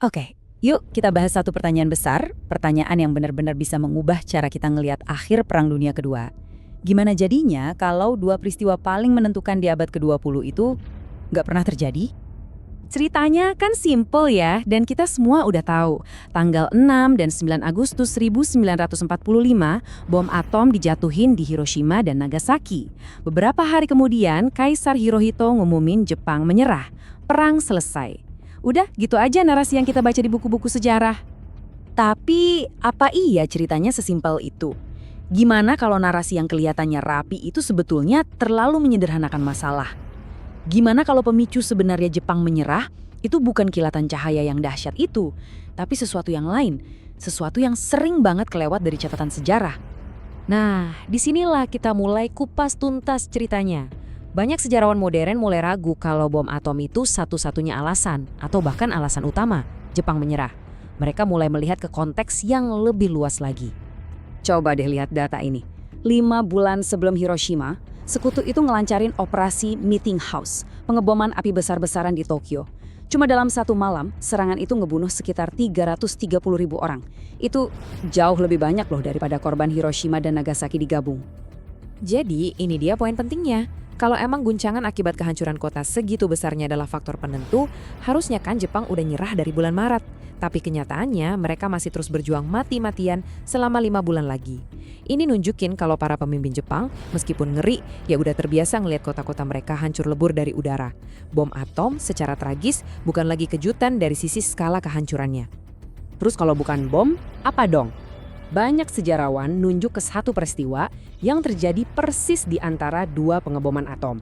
Oke, yuk kita bahas satu pertanyaan besar, pertanyaan yang benar-benar bisa mengubah cara kita ngelihat akhir Perang Dunia Kedua. Gimana jadinya kalau dua peristiwa paling menentukan di abad ke-20 itu nggak pernah terjadi? Ceritanya kan simple ya, dan kita semua udah tahu. Tanggal 6 dan 9 Agustus 1945, bom atom dijatuhin di Hiroshima dan Nagasaki. Beberapa hari kemudian, Kaisar Hirohito ngumumin Jepang menyerah. Perang selesai. Udah, gitu aja narasi yang kita baca di buku-buku sejarah. Tapi, apa iya ceritanya sesimpel itu? Gimana kalau narasi yang kelihatannya rapi itu sebetulnya terlalu menyederhanakan masalah? Gimana kalau pemicu sebenarnya Jepang menyerah itu bukan kilatan cahaya yang dahsyat itu, tapi sesuatu yang lain, sesuatu yang sering banget kelewat dari catatan sejarah. Nah, disinilah kita mulai kupas tuntas ceritanya. Banyak sejarawan modern mulai ragu kalau bom atom itu satu-satunya alasan, atau bahkan alasan utama, Jepang menyerah. Mereka mulai melihat ke konteks yang lebih luas lagi. Coba deh lihat data ini. 5 bulan sebelum Hiroshima, Sekutu itu ngelancarin operasi Meeting House, pengeboman api besar-besaran di Tokyo. Cuma dalam satu malam, serangan itu ngebunuh sekitar 330.000 orang. Itu jauh lebih banyak loh daripada korban Hiroshima dan Nagasaki digabung. Jadi, ini dia poin pentingnya. Kalau emang guncangan akibat kehancuran kota segitu besarnya adalah faktor penentu, harusnya kan Jepang udah nyerah dari bulan Maret. Tapi kenyataannya mereka masih terus berjuang mati-matian selama 5 bulan lagi. Ini nunjukin kalau para pemimpin Jepang, meskipun ngeri, ya udah terbiasa ngelihat kota-kota mereka hancur lebur dari udara. Bom atom secara tragis bukan lagi kejutan dari sisi skala kehancurannya. Terus kalau bukan bom, apa dong? Banyak sejarawan nunjuk ke satu peristiwa yang terjadi persis di antara dua pengeboman atom.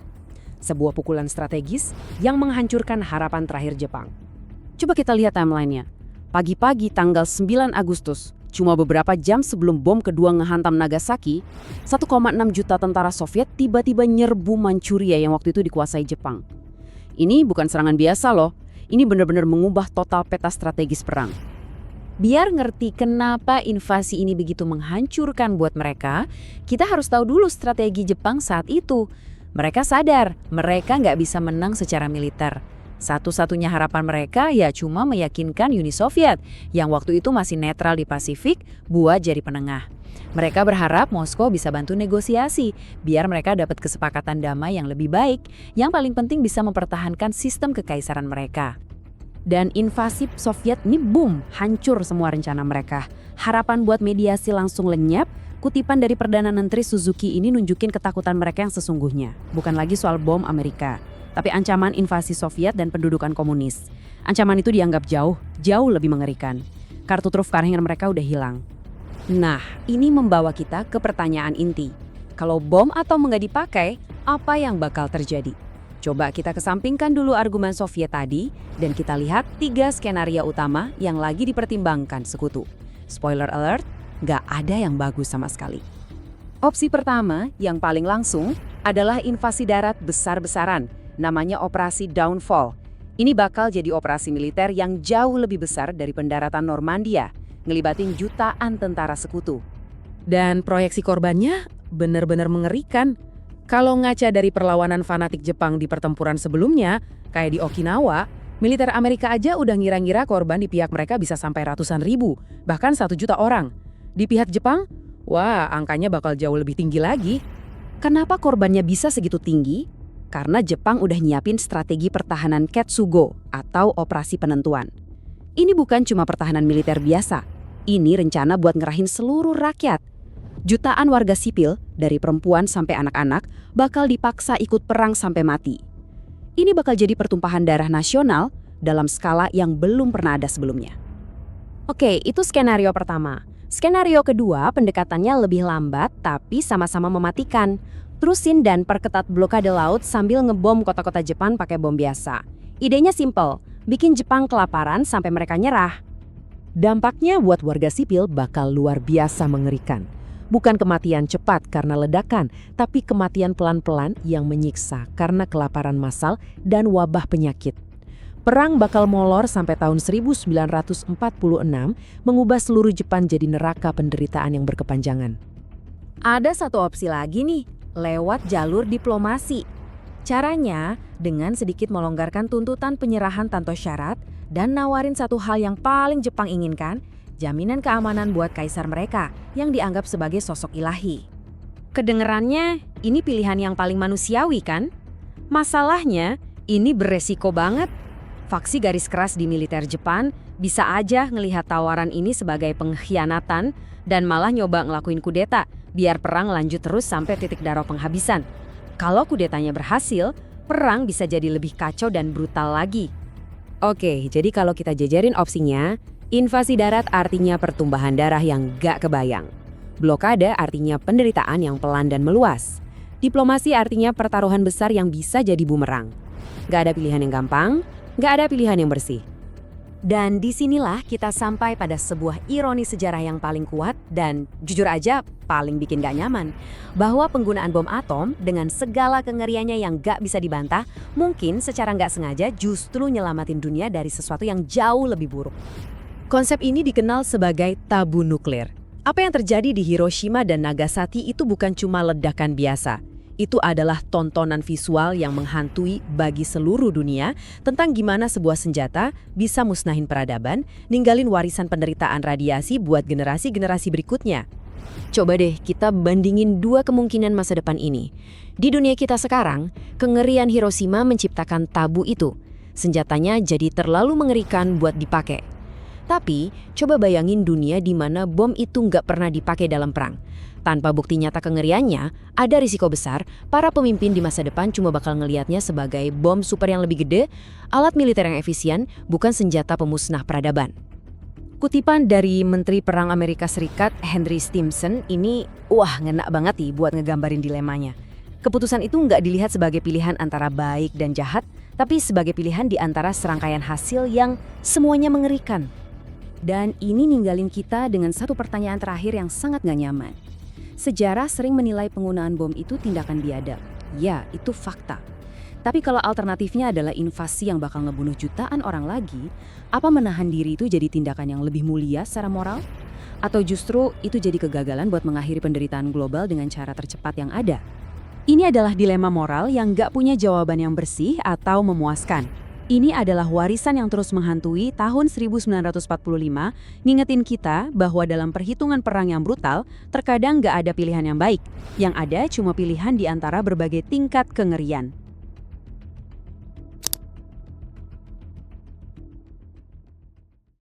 Sebuah pukulan strategis yang menghancurkan harapan terakhir Jepang. Coba kita lihat timelinenya. Pagi-pagi tanggal 9 Agustus, cuma beberapa jam sebelum bom kedua ngehantam Nagasaki, 1,6 juta tentara Soviet tiba-tiba nyerbu Manchuria yang waktu itu dikuasai Jepang. Ini bukan serangan biasa loh, ini benar-benar mengubah total peta strategis perang. Biar ngerti kenapa invasi ini begitu menghancurkan buat mereka, kita harus tahu dulu strategi Jepang saat itu. Mereka sadar, mereka nggak bisa menang secara militer. Satu-satunya harapan mereka ya cuma meyakinkan Uni Soviet, yang waktu itu masih netral di Pasifik, buat jadi penengah. Mereka berharap Moskow bisa bantu negosiasi, biar mereka dapat kesepakatan damai yang lebih baik, yang paling penting bisa mempertahankan sistem kekaisaran mereka. Dan invasi Soviet ini boom, hancur semua rencana mereka. Harapan buat mediasi langsung lenyap. Kutipan dari Perdana Menteri Suzuki ini nunjukin ketakutan mereka yang sesungguhnya. Bukan lagi soal bom Amerika, tapi ancaman invasi Soviet dan pendudukan komunis. Ancaman itu dianggap jauh lebih mengerikan. Kartu truf Karhanger mereka udah hilang. Nah, ini membawa kita ke pertanyaan inti. Kalau bom atau nggak dipakai, apa yang bakal terjadi? Coba kita kesampingkan dulu argumen Soviet tadi, dan kita lihat 3 skenario utama yang lagi dipertimbangkan sekutu. Spoiler alert, nggak ada yang bagus sama sekali. Opsi pertama, yang paling langsung, adalah invasi darat besar-besaran, namanya Operasi Downfall. Ini bakal jadi operasi militer yang jauh lebih besar dari pendaratan Normandia, ngelibatin jutaan tentara sekutu. Dan proyeksi korbannya benar-benar mengerikan. Kalau ngaca dari perlawanan fanatik Jepang di pertempuran sebelumnya, kayak di Okinawa, militer Amerika aja udah ngira-ngira korban di pihak mereka bisa sampai ratusan ribu, bahkan 1 juta orang. Di pihak Jepang, wah angkanya bakal jauh lebih tinggi lagi. Kenapa korbannya bisa segitu tinggi? Karena Jepang udah nyiapin strategi pertahanan Ketsugo atau operasi penentuan. Ini bukan cuma pertahanan militer biasa, ini rencana buat ngerahin seluruh rakyat. Jutaan warga sipil, dari perempuan sampai anak-anak, bakal dipaksa ikut perang sampai mati. Ini bakal jadi pertumpahan darah nasional dalam skala yang belum pernah ada sebelumnya. Oke, itu skenario pertama. Skenario kedua, pendekatannya lebih lambat tapi sama-sama mematikan. Terusin dan perketat blokade laut sambil ngebom kota-kota Jepang pakai bom biasa. Idenya simple, bikin Jepang kelaparan sampai mereka nyerah. Dampaknya buat warga sipil bakal luar biasa mengerikan. Bukan kematian cepat karena ledakan, tapi kematian pelan-pelan yang menyiksa karena kelaparan massal dan wabah penyakit. Perang bakal molor sampai tahun 1946, mengubah seluruh Jepang jadi neraka penderitaan yang berkepanjangan. Ada satu opsi lagi nih, lewat jalur diplomasi. Caranya dengan sedikit melonggarkan tuntutan penyerahan tanpa syarat dan nawarin satu hal yang paling Jepang inginkan, jaminan keamanan buat kaisar mereka yang dianggap sebagai sosok ilahi. Kedengerannya ini pilihan yang paling manusiawi kan? Masalahnya ini beresiko banget. Faksi garis keras di militer Jepang bisa aja ngelihat tawaran ini sebagai pengkhianatan dan malah nyoba ngelakuin kudeta biar perang lanjut terus sampai titik darah penghabisan. Kalau kudetanya berhasil, perang bisa jadi lebih kacau dan brutal lagi. Oke, jadi kalau kita jajarin opsinya, invasi darat artinya pertumbuhan darah yang gak kebayang. Blokade artinya penderitaan yang pelan dan meluas. Diplomasi artinya pertaruhan besar yang bisa jadi bumerang. Gak ada pilihan yang gampang, gak ada pilihan yang bersih. Dan disinilah kita sampai pada sebuah ironi sejarah yang paling kuat dan jujur aja paling bikin gak nyaman. Bahwa penggunaan bom atom dengan segala kengeriannya yang gak bisa dibantah, mungkin secara gak sengaja justru nyelamatin dunia dari sesuatu yang jauh lebih buruk. Konsep ini dikenal sebagai tabu nuklir. Apa yang terjadi di Hiroshima dan Nagasaki itu bukan cuma ledakan biasa. Itu adalah tontonan visual yang menghantui bagi seluruh dunia tentang gimana sebuah senjata bisa musnahin peradaban, ninggalin warisan penderitaan radiasi buat generasi-generasi berikutnya. Coba deh kita bandingin dua kemungkinan masa depan ini. Di dunia kita sekarang, kengerian Hiroshima menciptakan tabu itu. Senjatanya jadi terlalu mengerikan buat dipakai. Tapi, coba bayangin dunia di mana bom itu nggak pernah dipakai dalam perang. Tanpa bukti nyata kengeriannya, ada risiko besar para pemimpin di masa depan cuma bakal ngelihatnya sebagai bom super yang lebih gede, alat militer yang efisien, bukan senjata pemusnah peradaban. Kutipan dari Menteri Perang Amerika Serikat Henry Stimson ini, ngena banget nih buat ngegambarin dilemanya. Keputusan itu nggak dilihat sebagai pilihan antara baik dan jahat, tapi sebagai pilihan di antara serangkaian hasil yang semuanya mengerikan. Dan ini ninggalin kita dengan satu pertanyaan terakhir yang sangat gak nyaman. Sejarah sering menilai penggunaan bom itu tindakan biadab. Ya, itu fakta. Tapi kalau alternatifnya adalah invasi yang bakal ngebunuh jutaan orang lagi, apa menahan diri itu jadi tindakan yang lebih mulia secara moral? Atau justru itu jadi kegagalan buat mengakhiri penderitaan global dengan cara tercepat yang ada? Ini adalah dilema moral yang gak punya jawaban yang bersih atau memuaskan. Ini adalah warisan yang terus menghantui tahun 1945, ngingetin kita bahwa dalam perhitungan perang yang brutal, terkadang gak ada pilihan yang baik. Yang ada cuma pilihan di antara berbagai tingkat kengerian.